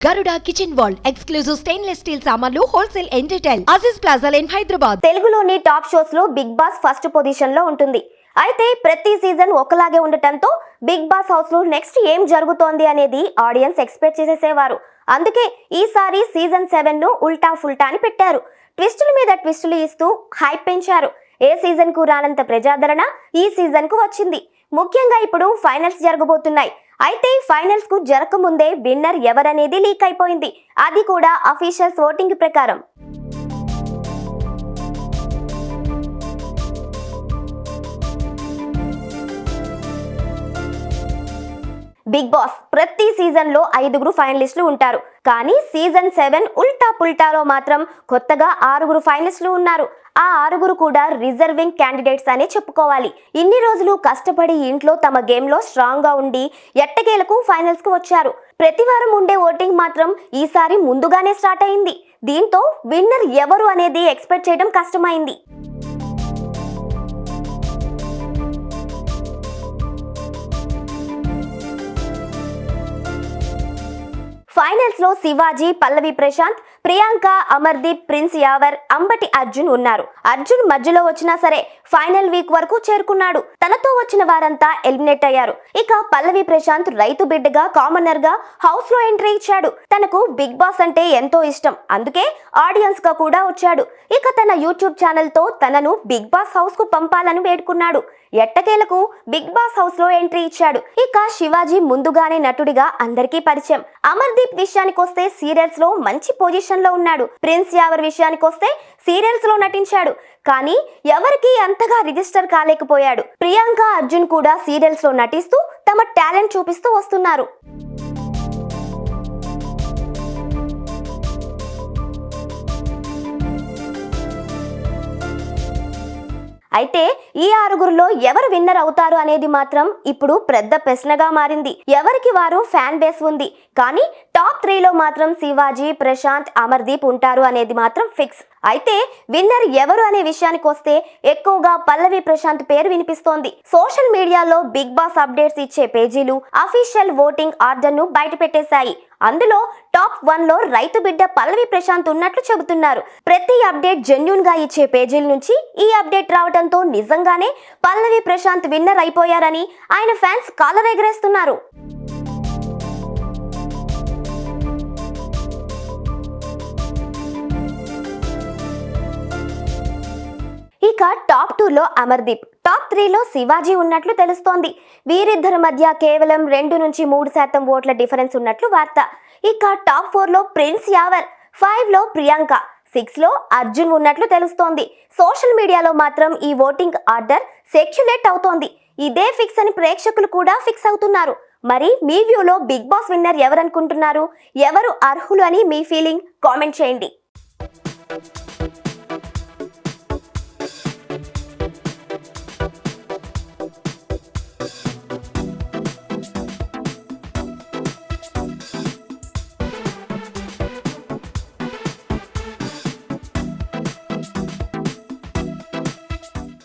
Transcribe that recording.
Garuda Kitchen World exclusive stainless steel సామాన్లు wholesale and retail Aziz Plaza in Hyderabad. తెలుగులోని top shows లో Bigg Boss first position లో ఉంటుంది. అయితే ప్రతి సీజన్ ఒకలాగే ఉండటంతో బిగ్ బాస్ హౌస్ లో నెక్స్ట్ ఏం జరుగుతోంది అనేది ఆడియన్స్ ఎక్స్పెక్ట్ చేసేసేవారు. అందుకే ఈసారి సీజన్ 7 ను ఉల్టా ఫుల్టా అని పెట్టారు. ట్విస్టుల మీద ట్విస్టులు ఇస్తూ హైప్ పెంచారు. ఏ సీజన్ కు రానంత ప్రజాదరణ ఈ సీజన్ కు వచ్చింది. ముఖ్యంగా ఇప్పుడు ఫైనల్స్ జరగబోతున్నాయి. అయితే ఫైనల్స్ కు జరగకముందే విన్నర్ ఎవరనేది లీక్ అయిపోయింది. అది కూడా అఫీషియల్స్ ఓటింగ్ ప్రకారం. బిగ్ బాస్ ప్రతి సీజన్ లో 5 ఫైనలిస్టులు ఉంటారు. కానీ సీజన్ 7 ఉల్టా పుల్టాలో మాత్రం కొత్తగా 6 ఫైనలిస్టులు ఉన్నారు. ఆ 6 కూడా రిజర్వింగ్ క్యాండిడేట్స్ అనే చెప్పుకోవాలి. ఇన్ని రోజులు కష్టపడి ఇంట్లో తమ గేమ్ లో స్ట్రాంగ్ గా ఉండి ఎట్టకేలకు ఫైనల్స్ కు వచ్చారు. ప్రతి వారం ఉండే ఓటింగ్ మాత్రం ఈసారి ముందుగానే స్టార్ట్ అయింది. దీంతో విన్నర్ ఎవరు అనేది ఎక్స్పెక్ట్ చేయడం కష్టమైంది. ఫైనల్స్ లో శివాజీ, పల్లవి ప్రశాంత్, ప్రియాంక, అమర్దీప్, ప్రిన్స్ యావర్, అంబటి అర్జున్ ఉన్నారు. అర్జున్ మధ్యలో వచ్చినా సరే ఫైనల్ వీక్ వరకు చేరుకున్నాడు. తనతో వచ్చిన వారంతా ఎలిమినేట్ అయ్యారు. ఇక పల్లవి ప్రశాంత్ రైతు బిడ్డగా కామనర్ గా హౌస్ లో ఎంట్రీ ఇచ్చాడు. తనకు బిగ్ బాస్ అంటే ఎంతో ఇష్టం, అందుకే ఆడియన్స్ గా కూడా వచ్చాడు. ఇక తన యూట్యూబ్ ఛానల్ తో తనను బిగ్ బాస్ హౌస్ కు పంపాలని వేడుకున్నాడు. ఎట్టకేలకు బిగ్ బాస్ హౌస్ లో ఎంట్రీ ఇచ్చాడు. ఇక శివాజీ ముందుగానే నటుడిగా అందరికీ పరిచయం. అమర్దీప్ విషయానికి వస్తే సీరియల్స్ లో మంచి పొజిషన్ లో ఉన్నాడు. ప్రిన్స్ యావర్ విషయానికి వస్తే సీరియల్స్ లో నటించాడు, కానీ ఎవరికి అంతగా రిజిస్టర్ కాలేకపోయాడు. ప్రియాంక, అర్జున్ కూడా సీరియల్స్ లో నటిస్తూ తమ టాలెంట్ చూపిస్తూ వస్తున్నారు. అయితే ఈ 6లో ఎవరు విన్నర్ అవుతారు అనేది మాత్రం ఇప్పుడు పెద్ద ప్రశ్నగా మారింది. ఎవరికి వారు ఫ్యాన్ బేస్ ఉంది, కానీ టాప్ 3లో మాత్రం శివాజీ, ప్రశాంత్, అమర్దీప్ ఉంటారు అనేది మాత్రం ఫిక్స్. అయితే విన్నర్ ఎవరు అనే విషయానికి వస్తే ఎక్కువగా పల్లవి ప్రశాంత్ పేరు వినిపిస్తోంది. సోషల్ మీడియాలో బిగ్ బాస్ అప్డేట్స్ ఇచ్చే పేజీలు అఫీషియల్ ఓటింగ్ ఆర్డర్ ను బయట పెట్టేశాయి. అందులో టాప్ 1లో రైతు బిడ్డ పల్లవి ప్రశాంత్ ఉన్నట్లు చెబుతున్నారు. ప్రతి అప్డేట్ జెన్యూన్ గా ఇచ్చే పేజీల నుంచి ఈ అప్డేట్ రావడంతో నిజంగానే పల్లవి ప్రశాంత్ విన్నర్ అయిపోయారని ఆయన ఫ్యాన్స్ కాలర్ ఎగరేస్తున్నారు. ఇక టాప్ 2లో అమర్దీప్, టాప్ 3లో శివాజీ ఉన్నట్లు తెలుస్తోంది. వీరిద్దరి మధ్య కేవలం 2 నుంచి 3% ఓట్ల డిఫరెన్స్ ఉన్నట్లు వార్త. ఇక టాప్ 4లో ప్రిన్స్ యావర్, 5లో ప్రియాంక, 6లో అర్జున్ ఉన్నట్లు తెలుస్తోంది. సోషల్ మీడియాలో మాత్రం ఈ ఓటింగ్ ఆర్డర్ సెక్యులేట్ అవుతోంది. ఇదే ఫిక్స్ అని ప్రేక్షకులు కూడా ఫిక్స్ అవుతున్నారు. మరి మీ వ్యూలో బిగ్ బాస్ విన్నర్ ఎవరనుకుంటున్నారు? ఎవరు అర్హులు అని మీ ఫీలింగ్ కామెంట్ చేయండి.